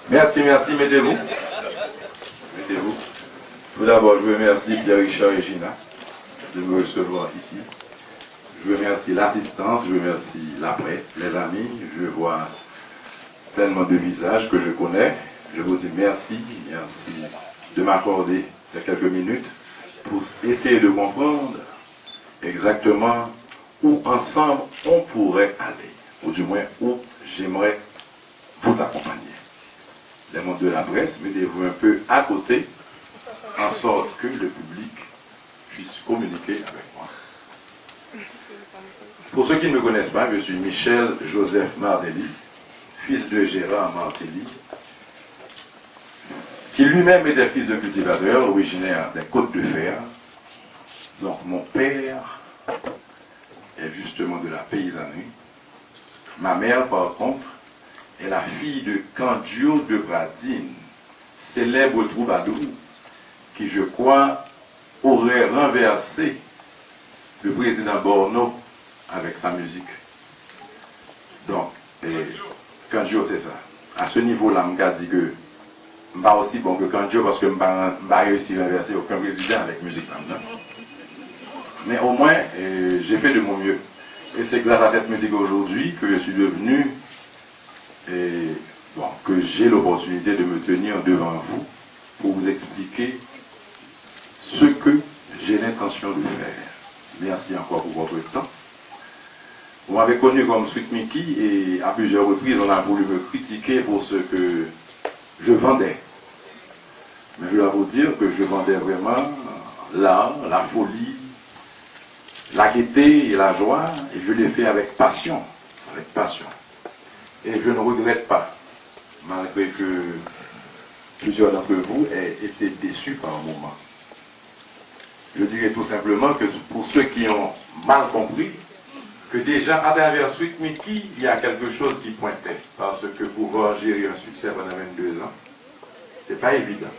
Merci, merci, mettez-vous. Mettez-vous. Tout d'abord, je remercie Pierre-Richard et Gina de me recevoir ici. Je remercie l'assistance, je remercie la presse, les amis. Je vois tellement de visages que je connais. Je vous dis merci, merci de m'accorder ces quelques minutes pour essayer de comprendre exactement où ensemble on pourrait aller, ou du moins où j'aimerais vous accompagner. Les mondes de la presse, mettez-vous un peu à côté, en sorte que le public puisse communiquer avec moi. Pour ceux qui ne me connaissent pas, je suis Michel Joseph Martelly, fils de Gérard Martelly, qui lui-même était fils de cultivateur, originaire des Côtes de Fer. Donc mon père est justement de la paysannerie. Ma mère, par contre, est la fille de Candio de Bradine, célèbre troubadour, qui, je crois, aurait renversé le président Borno avec sa musique. Donc, Candio, c'est ça. À ce niveau-là, je me dis que je ne suis pas aussi bon que Candio parce que je n'ai pas réussi à renverser aucun président avec musique maintenant. Mais au moins, j'ai fait de mon mieux. Et c'est grâce à cette musique aujourd'hui que je suis devenu et bon, que j'ai l'opportunité de me tenir devant vous pour vous expliquer ce que j'ai l'intention de faire. Merci encore pour votre temps. Vous m'avez connu comme Sweet Mickey et à plusieurs reprises on a voulu me critiquer pour ce que je vendais. Mais je dois vous dire que je vendais vraiment l'art, la folie, la gaieté et la joie, et je l'ai fait avec passion, avec passion. Et je ne regrette pas, malgré que plusieurs d'entre vous aient été déçus par un moment. Je dirais tout simplement que pour ceux qui ont mal compris, que déjà à travers Sweet Mickey, il y a quelque chose qui pointait. Parce que pouvoir gérer un succès pendant 22 ans, c'est pas évident.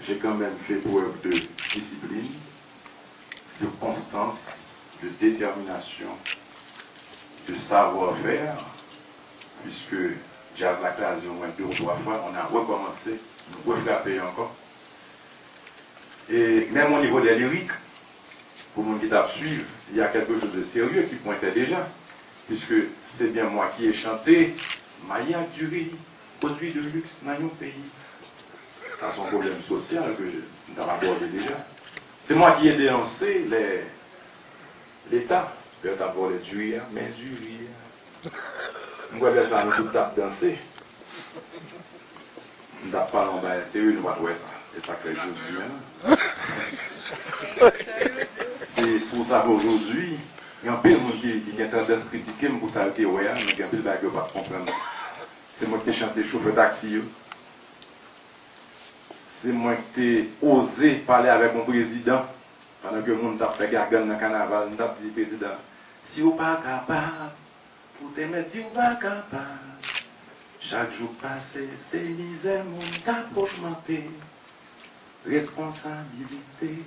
J'ai quand même fait preuve de discipline, de constance, de détermination, de savoir-faire, puisque Jazz la classe, au moins 2 ou 3 fois, on a recommencé, nous refrappé encore. Et même au niveau des lyriques, pour mon qui t'a suivre, il y a quelque chose de sérieux qui pointait déjà, puisque c'est bien moi qui ai chanté Maya du riz, produit de luxe dans nos pays. Ça, c'est un problème social que nous avons abordé déjà. C'est moi qui ai dénoncé l'État Père t'a volé du rire, mais du rire. Moi, bien ça, nous tout tape danser. Nous tape pas en bas, c'est eux, nous va trouver ça. C'est ça que je dis maintenant. C'est pour ça qu'aujourd'hui, il y a un peu de monde qui a tendance à critiquer pour ça que ouais, mais il y a un peu de bague qui ne pas comprendre. C'est moi qui ai chanté chauffeur taxi. C'est moi qui ai osé parler avec mon président. Pendant que le monde a fait gargane dans le carnaval, on a dit président, si vous pas capable, vous t'aimez dire vous pas capable. Chaque jour passé, c'est misère, mon cap augmenté. Responsabilité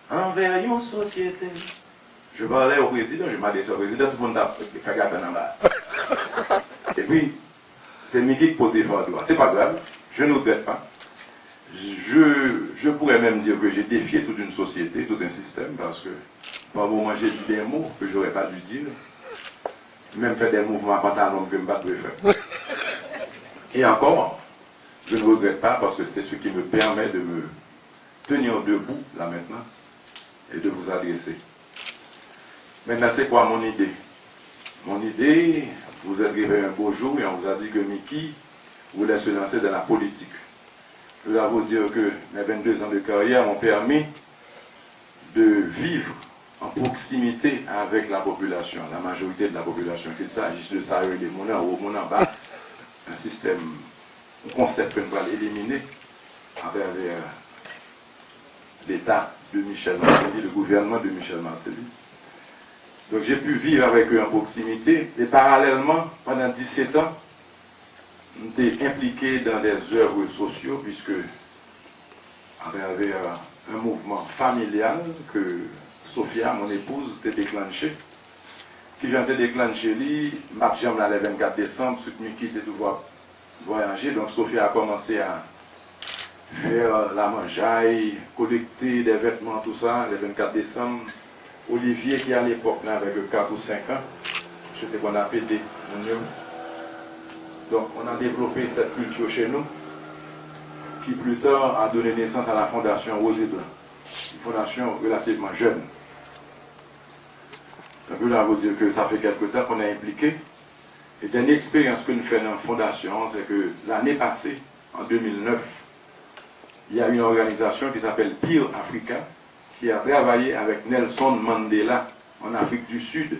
envers une société. Je parlais au président, je m'adressais au président, tout le monde a fait gargane en bas. Et puis, c'est Mickey qui pose des fois. C'est pas grave, je ne regrette pas. Je pourrais même dire que j'ai défié toute une société, tout un système, parce que par moment j'ai dit des mots que j'aurais pas dû dire, même fait des mouvements pantalons que je ne pas faire. Et encore, je ne regrette pas parce que c'est ce qui me permet de me tenir debout là maintenant et de vous adresser. Maintenant, c'est quoi mon idée? Mon idée, vous êtes arrivé un beau jour et on vous a dit que Mickey voulait se lancer dans la politique. Je dois vous dire que mes 22 ans de carrière m'ont permis de vivre en proximité avec la population, la majorité de la population, qu'il s'agisse de ça, des moulins ou mon en bas, un système, un concept que nous allons éliminer à travers l'État de Michel Martelly, le gouvernement de Michel Martelly. Donc j'ai pu vivre avec eux en proximité et parallèlement, pendant 17 ans, j'étais impliqué dans des œuvres sociaux puisque à travers un mouvement familial que Sophia, mon épouse, a déclenché. Qui j'ai déclenché, ma jambe le 24 décembre, ce qui était devoir voyager. Donc Sophia a commencé à faire la mangeaille, collecter des vêtements, tout ça, le 24 décembre. Olivier, qui à l'époque, avec 4 ou 5 ans, c'était qu'on a pété. Donc on a développé cette culture chez nous, qui plus tard a donné naissance à la fondation Rosé Blanc, une fondation relativement jeune. Donc je dois vous dire que ça fait quelque temps qu'on est impliqué. Et une expérience que nous faisons dans la fondation, c'est que l'année passée, en 2009, il y a une organisation qui s'appelle Peer Africa, qui a travaillé avec Nelson Mandela en Afrique du Sud,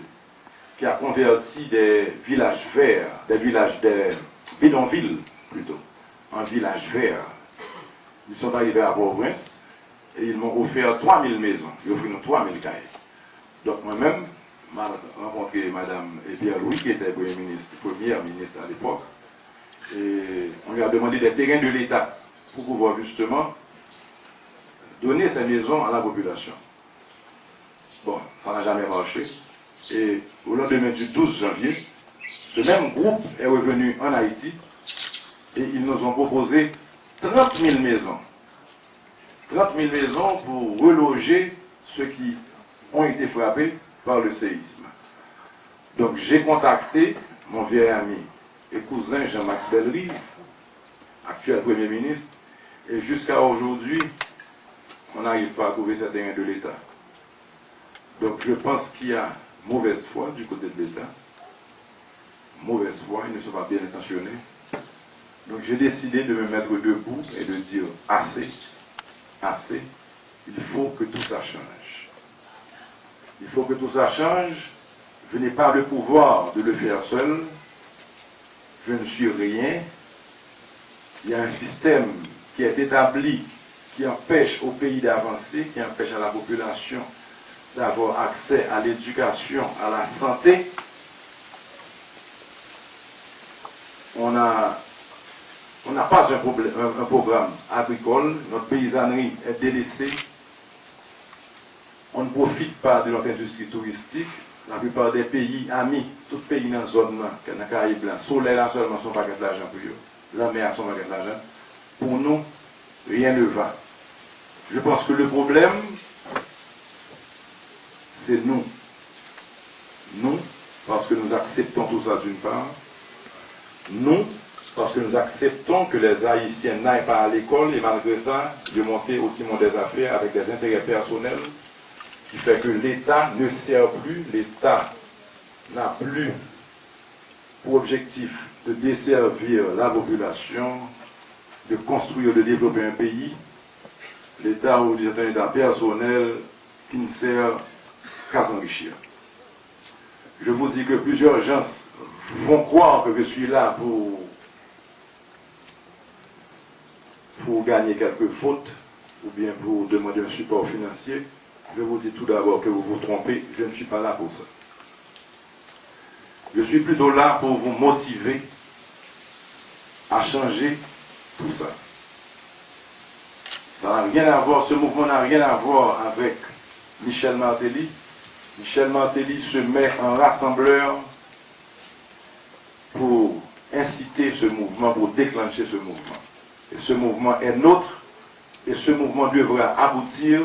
qui a converti des villages verts, des bidonvilles plutôt, en villages verts. Ils sont arrivés à Port-au-Prince et ils m'ont offert 3000 maisons. Ils ont offert nous 3000 cahiers. Donc moi-même, j'ai rencontré Mme Pierre-Louis, qui était première ministre à l'époque, et on lui a demandé des terrains de l'État pour pouvoir justement donner ces maisons à la population. Bon, ça n'a jamais marché. Et au lendemain du 12 janvier, ce même groupe est revenu en Haïti et ils nous ont proposé 30 000 maisons. 30 000 maisons pour reloger ceux qui ont été frappés par le séisme. Donc j'ai contacté mon vieil ami et cousin Jean-Max Bellerive, actuel Premier ministre, et jusqu'à aujourd'hui, on n'arrive pas à trouver ces terrains de l'État. Donc je pense qu'il y a mauvaise foi du côté de l'État. Mauvaise foi, ils ne sont pas bien intentionnés. Donc j'ai décidé de me mettre debout et de dire assez, assez, il faut que tout ça change. Il faut que tout ça change. Je n'ai pas le pouvoir de le faire seul. Je ne suis rien. Il y a un système qui est établi, qui empêche au pays d'avancer, qui empêche à la population d'avoir accès à l'éducation, à la santé. On n'a pas un programme agricole, notre paysannerie est délaissée. On ne profite pas de notre industrie touristique. La plupart des pays amis, tous les pays dans la zone, dans les Caraïbes, le soleil là seulement sont pas de l'argent pour eux. La mer sont pas de l'argent. Pour nous, rien ne va. Je pense que le problème, c'est nous. Nous, parce que nous acceptons tout ça d'une part. Nous, parce que nous acceptons que les Haïtiens n'aillent pas à l'école et malgré ça, de monter au timon des affaires avec des intérêts personnels qui fait que l'État ne sert plus, l'État n'a plus pour objectif de desservir la population, de construire, de développer un pays. L'État est un État personnel qui ne sert qu'à s'enrichir. Je vous dis que plusieurs gens vont croire que je suis là pour gagner quelques fautes ou bien pour demander un support financier. Je vous dis tout d'abord que vous vous trompez, je ne suis pas là pour ça. Je suis plutôt là pour vous motiver à changer tout ça. Ça n'a rien à voir, ce mouvement n'a rien à voir avec Michel Martelly. Michel Martelly se met en rassembleur pour inciter ce mouvement, pour déclencher ce mouvement. Et ce mouvement est nôtre, et ce mouvement devra aboutir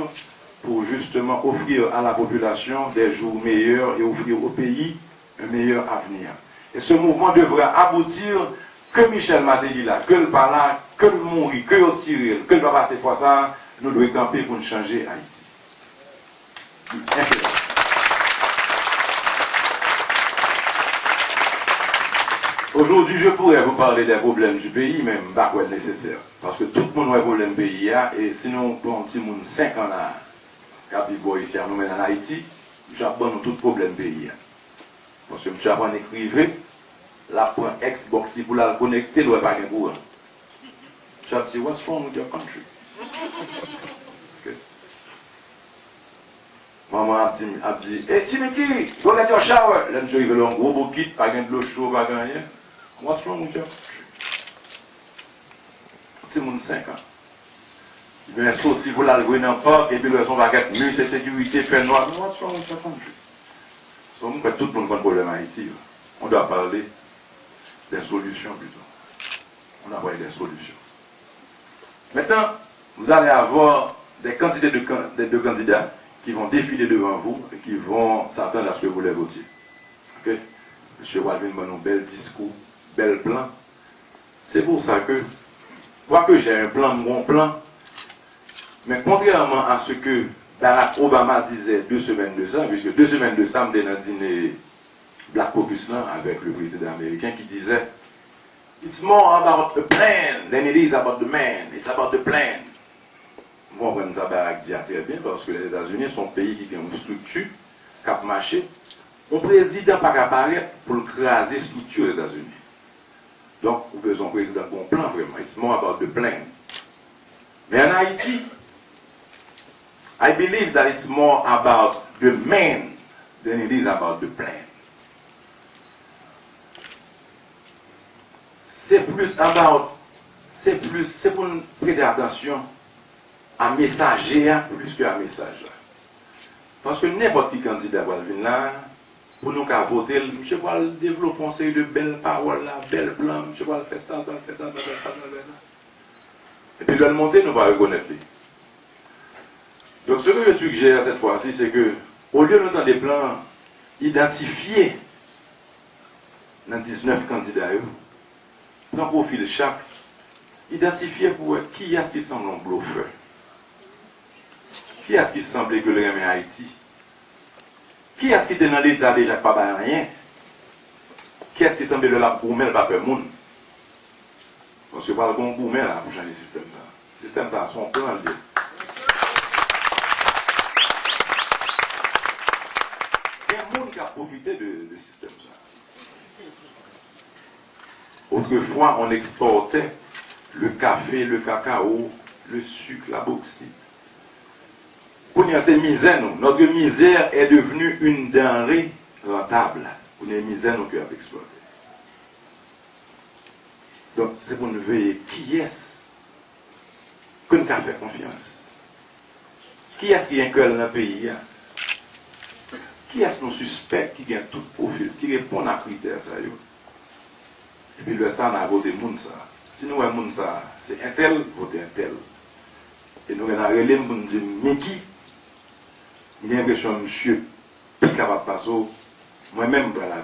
pour justement offrir à la population des jours meilleurs et offrir au pays un meilleur avenir. Et ce mouvement devra aboutir que Michel Martelly là, que le par là, que le mourir, que le tirer, que le va passer pour ça, nous devons camper pour nous changer Haïti. Aujourd'hui, je pourrais vous parler des problèmes du pays, même pas quoi nécessaire. Parce que tout le monde a un problème du pays, et sinon, pour un petit monde 5 ans là, quand ici à nous mettre en Haïti, je abandonne tout problème du pays. Parce que je suis appris écrivain, la point Xbox pour la connecter, nous n'avons pas de courant. Je suis dit, what's wrong with your country? Okay. Maman a dit, hey Timiki, go get your shower. Là, je suis arrivé dans un gros bouquet, pas de l'eau chaude, pas de rien. What's wrong with your country? Petit monde 5 ans. Il vient sortir pour l'aller dans le parc, et puis le son baguette, mieux c'est sécurité, fait noir. What's wrong with your country? Donc, tout le monde a un problème à Haïti. On doit parler des solutions plutôt. On doit parler des solutions. Maintenant, vous allez avoir des quantités de candidats qui vont défiler devant vous et qui vont s'attendre à ce que vous les votiez. Okay? M. Walvin m'a un bel discours, bel plan. C'est pour ça que, quoique j'ai un plan, mon plan, mais contrairement à ce que Barack Obama disait 2 semaines de ça, puisque 2 semaines de ça, on était dans un dîner Black Caucus là, avec le président américain qui disait It's more about the plan than it is about the man. It's about the plan. Moi, on ça Barack dit très bien parce que les États-Unis sont un pays qui a une structure, qui a marché. Un président pas apparaître pour craser la structure des États-Unis. Donc, vous besoin d'un président bon plan vraiment. It's more about the plan. Mais en Haïti, I believe that it's more about the man than it is about the plan. C'est pour nous prêter attention à messager plus qu'à message. Parce que n'importe qui candidat va venir là, pour nous qu'à voter, monsieur va développer une série de belles paroles, belles plans, monsieur va faire ça, faire ça, faire ça. Et puis, le monter, nous va reconnaître. Donc, ce que je suggère cette fois-ci, c'est que, au lieu de nous des plans identifiés dans 19 candidats, prends profil chaque, identifier pour qui est-ce qui semble un bluffeur. Qui est-ce qui semblait que le remet Haïti? Qui est-ce qui était dans l'État déjà pas rien? Qui est-ce qui semblait le la pour pas peur monde? Parce que pas le bon pour là pour changer le système. Le système, ça a son plan. Il y a un monde qui a profité de ce système. Autrefois, on exportait le café, le cacao, le sucre, la bauxite. Pour nous, c'est misère. Notre misère est devenue une denrée rentable. Pour nous, misère, nous avons exploité. Donc, c'est pour nous veiller qui est-ce que nous avons fait confiance. Qui est-ce qui a un cœur dans le pays? Qui est-ce qu'on suspecte qui a tout profil, qui répond à critères ça? Et puis le ça, on a voté moun ça. Si nous avons moun ça, c'est un tel, voter un tel. Et nous avons relé pour nous dire, mais qui? J'ai l'impression que monsieur, plus capable de passer, moi-même, je vais la